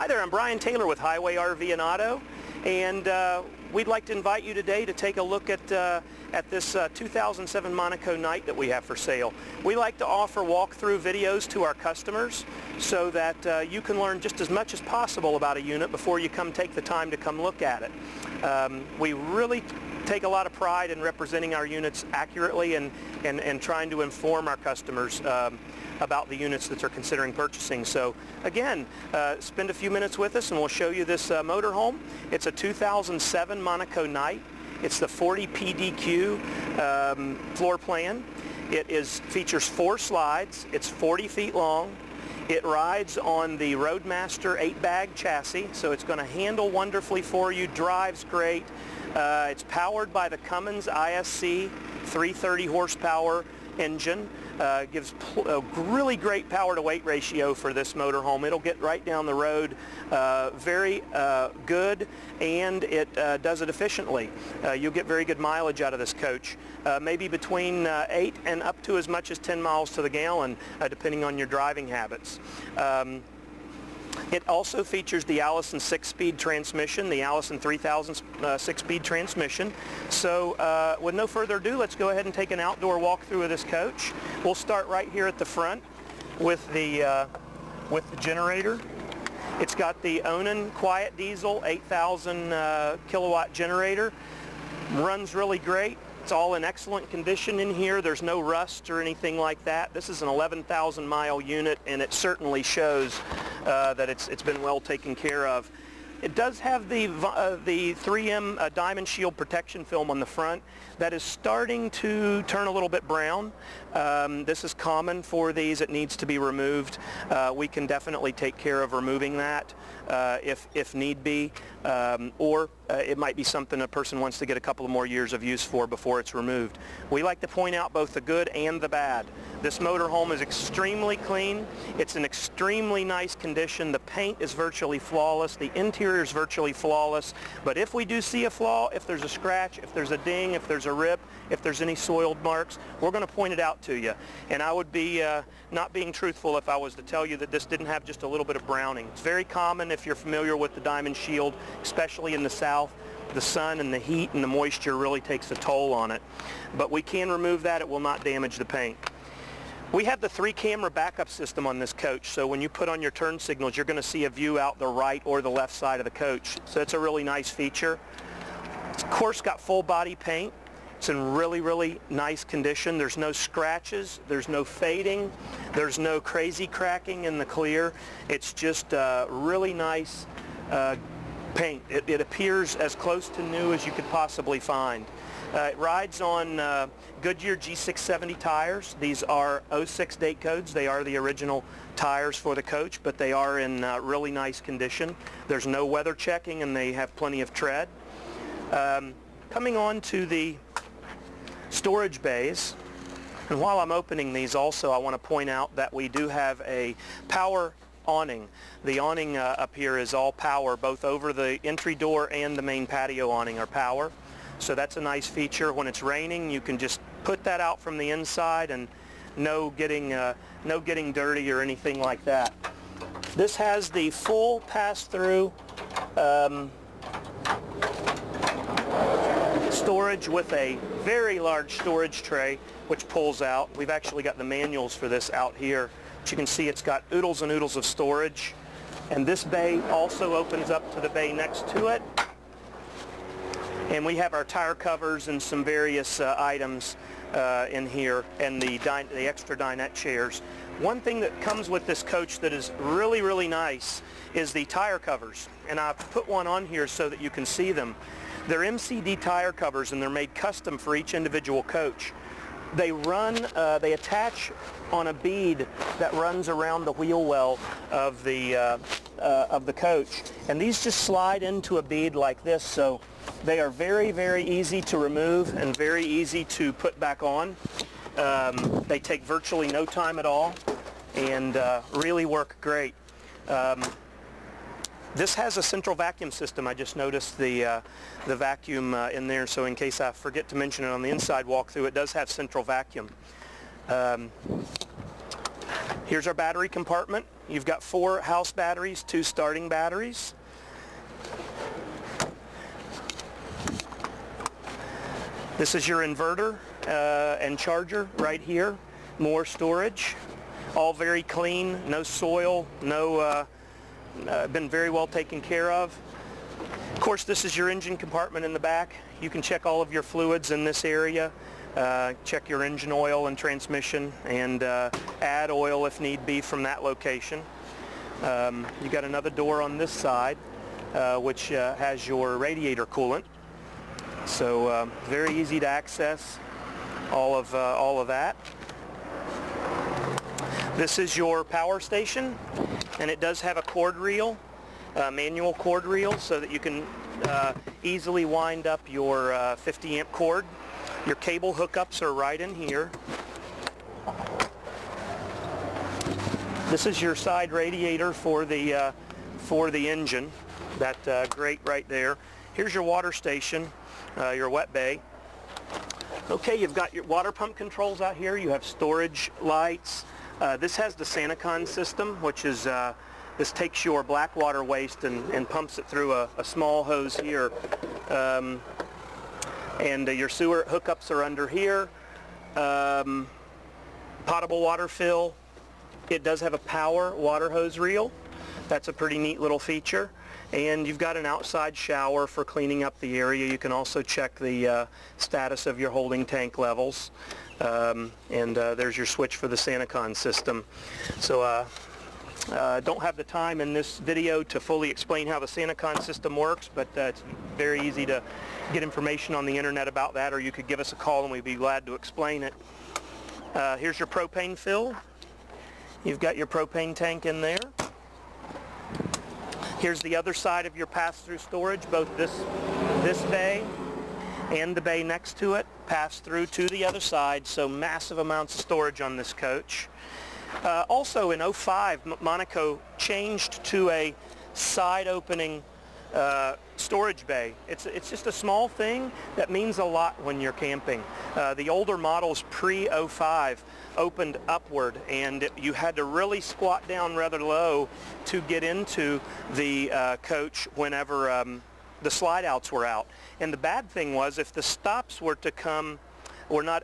Hi there, I'm Brian Taylor with Highway RV and Auto, and we'd like to invite you today to take a look at this 2007 Monaco Night that we have for sale. We like to offer walkthrough videos to our customers so that you can learn just as much as possible about a unit before you come take the time to come look at it. We really take a lot of pride in representing our units accurately and trying to inform our customers about the units that they're considering purchasing. So again, spend a few minutes with us and we'll show you this motorhome. It's a 2007 Monaco Night. It's the 40 PDQ floor plan. It features 4 slides. It's 40 feet long. It rides on the Roadmaster 8-bag chassis, so it's going to handle wonderfully for you, drives great. It's powered by the Cummins ISC 330 horsepower engine. Gives a really great power to weight ratio for this motorhome. It'll get right down the road very good, and it does it efficiently. You'll get very good mileage out of this coach, maybe between 8 and up to as much as 10 miles to the gallon, depending on your driving habits. It also features the Allison 6-speed transmission, the Allison 3000 6-speed transmission. So with no further ado, let's go ahead and take an outdoor walkthrough of this coach. We'll start right here at the front with the generator. It's got the Onan Quiet Diesel 8,000 kilowatt generator. Runs really great. It's all in excellent condition in here. There's no rust or anything like that. This is an 11,000 mile unit, and it certainly shows that it's been well taken care of. It does have the 3M Diamond Shield protection film on the front that is starting to turn a little bit brown. This is common for these. It needs to be removed. We can definitely take care of removing that if need be, or it might be something a person wants to get a couple of more years of use for before it's removed. We like to point out both the good and the bad. This motorhome is extremely clean. It's in extremely nice condition. The paint is virtually flawless. The interior is virtually flawless. But if we do see a flaw, if there's a scratch, if there's a ding, if there's a rip, if there's any soiled marks, we're going to point it out to you. And I would be not being truthful if I was to tell you that this didn't have just a little bit of browning. It's very common if you're familiar with the Diamond Shield, especially in the South. The sun and the heat and the moisture really takes a toll on it. But we can remove that. It will not damage the paint. We have the 3-camera backup system on this coach, so when you put on your turn signals, you're going to see a view out the right or the left side of the coach. So it's a really nice feature. It's of course got full body paint. It's in really, really nice condition. There's no scratches. There's no fading. There's no crazy cracking in the clear. It's just really nice paint. It appears as close to new as you could possibly find. It rides on Goodyear G670 tires. These are 06 date codes. They are the original tires for the coach, but they are in really nice condition. There's no weather checking, and they have plenty of tread. Coming on to the storage bays, and while I'm opening these also, I want to point out that we do have a power awning. The awning up here is all power, both over the entry door and the main patio awning are power. So that's a nice feature. When it's raining, you can just put that out from the inside and no getting dirty or anything like that. This has the full pass-through storage with a very large storage tray which pulls out. We've actually got the manuals for this out here. But you can see it's got oodles and oodles of storage. And this bay also opens up to the bay next to it. And we have our tire covers and some various items in here, and the extra dinette chairs. One thing that comes with this coach that is really, really nice is the tire covers. And I've put one on here so that you can see them. They're MCD tire covers, and they're made custom for each individual coach. They attach on a bead that runs around the wheel well of the coach. And these just slide into a bead like this, so they are very, very easy to remove and very easy to put back on. They take virtually no time at all and really work great. This has a central vacuum system. I just noticed the vacuum in there, so in case I forget to mention it on the inside walkthrough, it does have central vacuum. Here's our battery compartment. You've got 4 house batteries, 2 starting batteries. This is your inverter and charger right here. More storage. All very clean, no soil, been very well taken care of. Of course, this is your engine compartment in the back. You can check all of your fluids in this area. Check your engine oil and transmission, and add oil if need be from that location. You got another door on this side, which has your radiator coolant. So very easy to access all of that. This is your power station, and it does have a cord reel, manual cord reel, so that you can easily wind up your 50 amp cord. Your cable hookups are right in here. This is your side radiator for the engine. That grate right there. Here's your water station, your wet bay. Okay, you've got your water pump controls out here. You have storage lights. This has the SantaCon system, which is this takes your black water waste and pumps it through a small hose here. And your sewer hookups are under here. Potable water fill. It does have a power water hose reel. That's a pretty neat little feature. And you've got an outside shower for cleaning up the area. You can also check the status of your holding tank levels. There's your switch for the SantaCon system. So don't have the time in this video to fully explain how the SantaCon system works, but it's very easy to get information on the internet about that, or you could give us a call and we'd be glad to explain it. Here's your propane fill. You've got your propane tank in there. Here's the other side of your pass-through storage. Both this bay and the bay next to it pass through to the other side, so massive amounts of storage on this coach. Also in 2005, Monaco changed to a side-opening storage bay. It's just a small thing that means a lot when you're camping. The older models pre-2005 opened upward, and you had to really squat down rather low to get into the coach whenever the slide outs were out. And the bad thing was, if the stops were not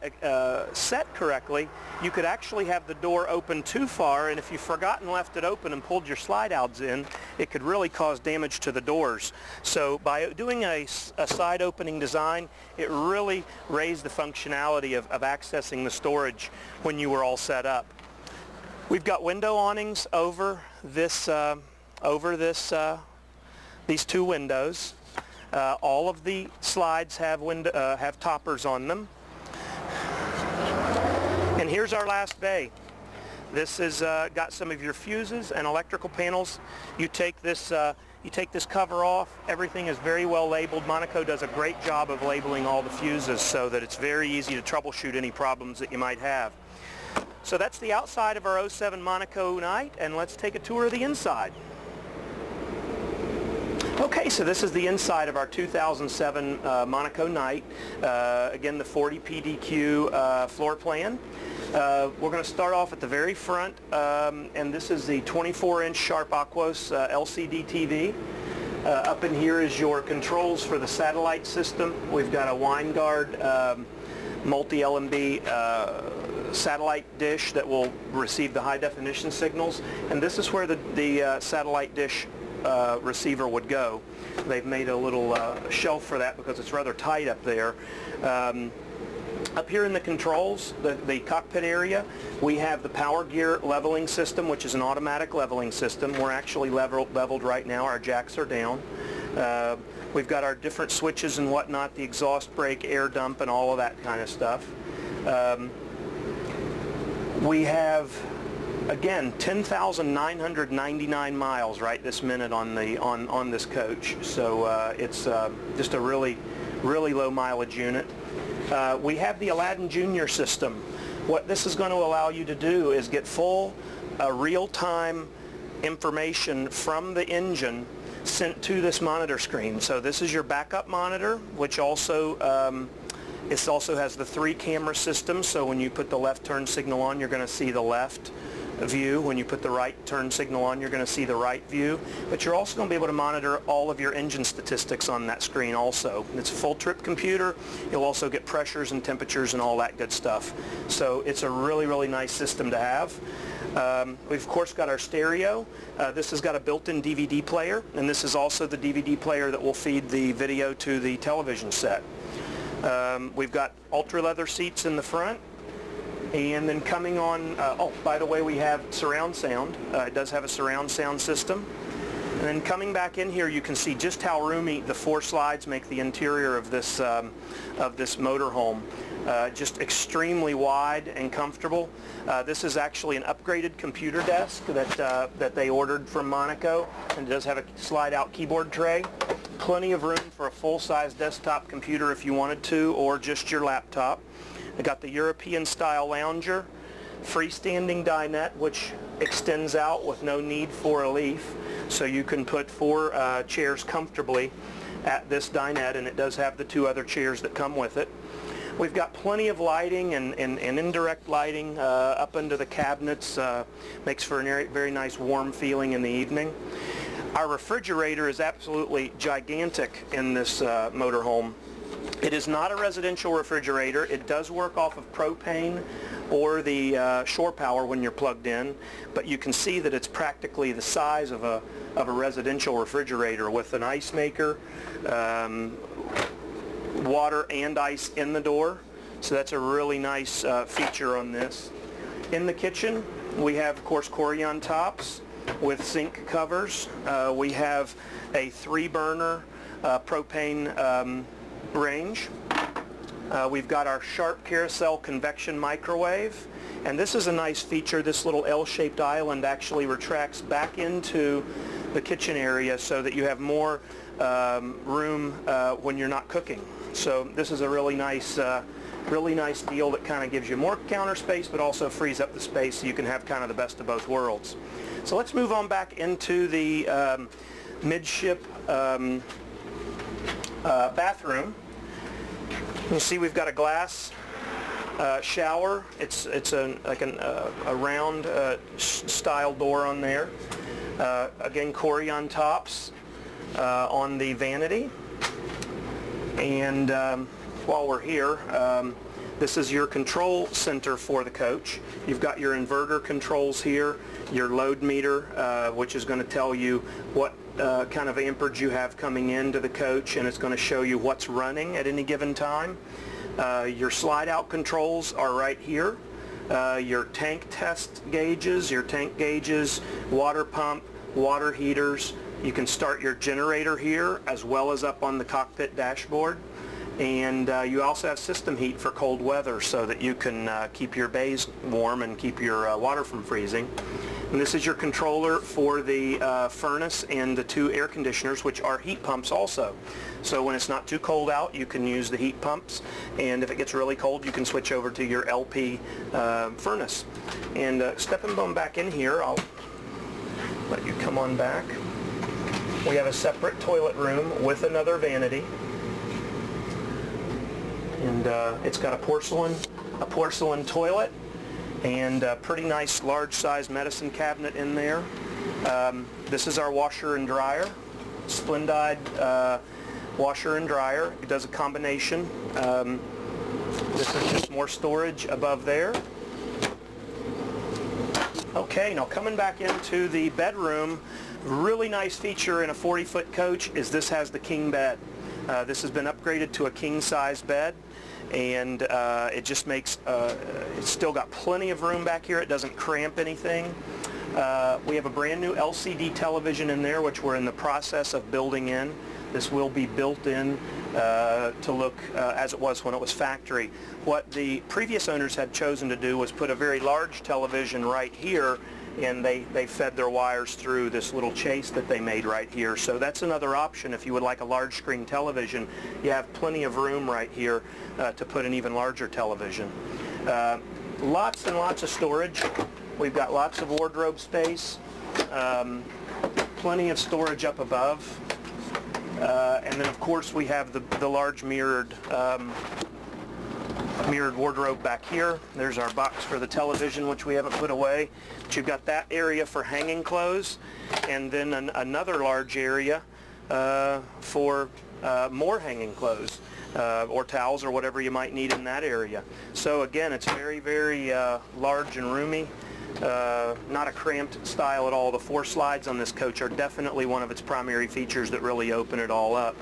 set correctly, you could actually have the door open too far, and if you forgot and left it open and pulled your slide outs in, it could really cause damage to the doors. So by doing a side opening design, it really raised the functionality of accessing the storage when you were all set up. We've got window awnings over this, these 2 windows. All of the slides have toppers on them. And here's our last bay. This has got some of your fuses and electrical panels. You take this cover off. Everything is very well labeled. Monaco does a great job of labeling all the fuses so that it's very easy to troubleshoot any problems that you might have. So that's the outside of our 07 Monaco Night, and let's take a tour of the inside. Okay, so this is the inside of our 2007 Monaco Night. Again, the 40 PDQ floor plan. We're going to start off at the very front, and this is the 24-inch Sharp Aquos LCD TV. Up in here is your controls for the satellite system. We've got a WineGuard multi-LMB satellite dish that will receive the high-definition signals, and this is where the satellite dish receiver would go. They've made a little shelf for that because it's rather tight up there. Up here in the controls, the cockpit area, we have the power gear leveling system, which is an automatic leveling system. We're actually leveled right now. Our jacks are down. We've got our different switches and whatnot, the exhaust brake, air dump, and all of that kind of stuff. We have, again, 10,999 miles right this minute on this coach. So it's just a really low mileage unit. We have the Aladdin Junior system. What this is going to allow you to do is get full real-time information from the engine sent to this monitor screen. So this is your backup monitor, which also it also has the 3-camera system. So when you put the left turn signal on, you're going to see the left view. When you put the right turn signal on, you're going to see the right view, but you're also going to be able to monitor all of your engine statistics on that screen also. It's a full trip computer. You'll also get pressures and temperatures and all that good stuff. So it's a really, really nice system to have. We've of course got our stereo. This has got a built-in DVD player, and this is also the DVD player that will feed the video to the television set. We've got ultra leather seats in the front, and then coming on, oh, by the way, we have surround sound. It does have a surround sound system. And then coming back in here, you can see just how roomy the 4 slides make the interior of this motorhome. Just extremely wide and comfortable. This is actually an upgraded computer desk that they ordered from Monaco, and it does have a slide-out keyboard tray. Plenty of room for a full-size desktop computer if you wanted to, or just your laptop. I got the European-style lounger, freestanding dinette, which extends out with no need for a leaf, so you can put 4 chairs comfortably at this dinette, and it does have the 2 other chairs that come with it. We've got plenty of lighting and indirect lighting up into the cabinets. Makes for a very nice warm feeling in the evening. Our refrigerator is absolutely gigantic in this motorhome. It is not a residential refrigerator. It does work off of propane or the shore power when you're plugged in, but you can see that it's practically the size of a residential refrigerator with an ice maker, water and ice in the door. So that's a really nice feature on this. In the kitchen, we have, of course, Corian tops with sink covers. We have a 3-burner propane range. We've got our Sharp Carousel convection microwave, and this is a nice feature. This little L-shaped island actually retracts back into the kitchen area so that you have more room when you're not cooking. So this is a really nice deal that kind of gives you more counter space, but also frees up the space so you can have kind of the best of both worlds. So let's move on back into the midship bathroom. You see we've got a glass shower. It's like a round style door on there. Again, Corian tops on the vanity. And while we're here, this is your control center for the coach. You've got your inverter controls here, your load meter, which is going to tell you what kind of amperage you have coming into the coach, and it's going to show you what's running at any given time. Your slide-out controls are right here. Your tank test gauges, water pump, water heaters. You can start your generator here as well as up on the cockpit dashboard. And you also have system heat for cold weather so that you can keep your bays warm and keep your water from freezing. And this is your controller for the furnace and the 2 air conditioners, which are heat pumps also. So when it's not too cold out, you can use the heat pumps, and if it gets really cold, you can switch over to your LP furnace. And stepping back in here, I'll let you come on back. We have a separate toilet room with another vanity, and it's got a porcelain toilet and a pretty nice large-sized medicine cabinet in there. This is our washer and dryer, Splendide washer and dryer. It does a combination. This is just more storage above there. Okay, now coming back into the bedroom, really nice feature in a 40-foot coach is this has the king bed. This has been upgraded to a king-size bed, and it just makes, it's still got plenty of room back here. It doesn't cramp anything. We have a brand new LCD television in there, which we're in the process of building in. This will be built in to look as it was when it was factory. What the previous owners had chosen to do was put a very large television right here, and they fed their wires through this little chase that they made right here. So that's another option if you would like a large screen television. You have plenty of room right here to put an even larger television. Lots and lots of storage. We've got lots of wardrobe space, plenty of storage up above. And then of course we have the large mirrored mirrored wardrobe back here. There's our box for the television, which we haven't put away. But you've got that area for hanging clothes, and then another large area for more hanging clothes or towels or whatever you might need in that area. So again, it's very, very large and roomy. Not a cramped style at all. The 4 slides on this coach are definitely one of its primary features that really open it all up.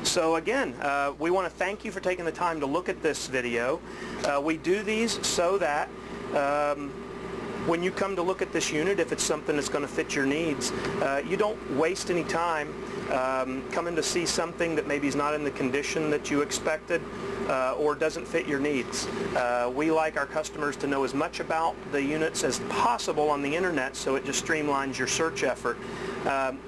So again, we want to thank you for taking the time to look at this video. We do these so that when you come to look at this unit, if it's something that's going to fit your needs, you don't waste any time coming to see something that maybe is not in the condition that you expected or doesn't fit your needs. We like our customers to know as much about the units as possible on the internet, so it just streamlines your search effort.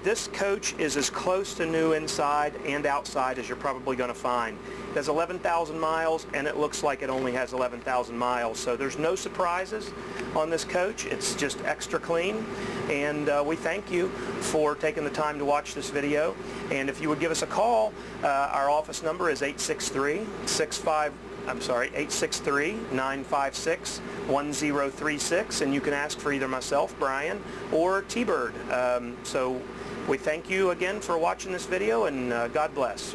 This coach is as close to new inside and outside as you're probably going to find. It has 11,000 miles, and it looks like it only has 11,000 miles, so there's no surprises on this coach. It's just extra clean, and we thank you for taking the time to watch this video. And if you would give us a call, our office number is 863-956-1036, and you can ask for either myself, Brian, or T-Bird. So we thank you again for watching this video, and God bless.